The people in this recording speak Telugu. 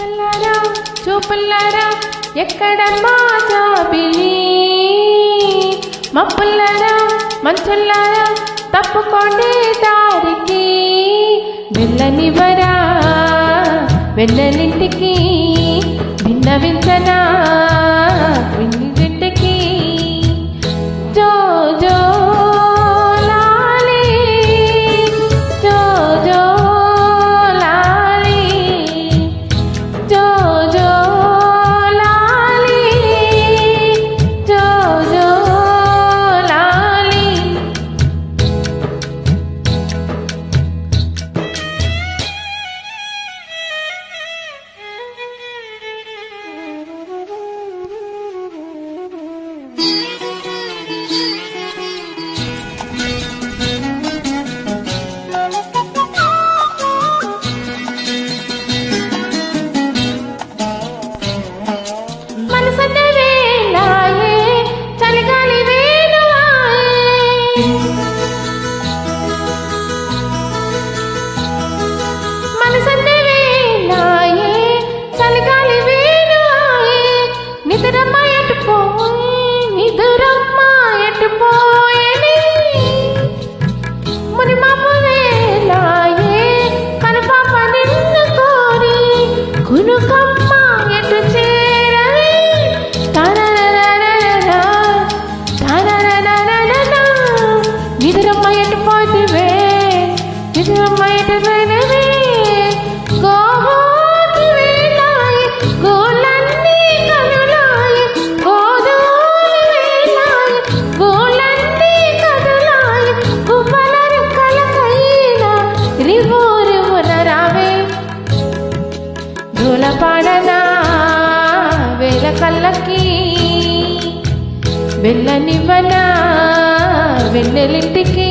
చూపుల్లారా చూపుల్లారా ఎక్కడమ్మా జాబిలి మబ్బుల్లారా మంచుల్లారా తప్పుకోండి దారికి వెళ్ళనివరా వెళ్ళలింటికి విన్నవించనా విన్నింటికి జో జో లాలి జో జో లాలి జో జో లాలి జో జో లాలి పాడనా వేల కళ్ళకి వెళ్ళనివ్వనా వెన్నెలింటికి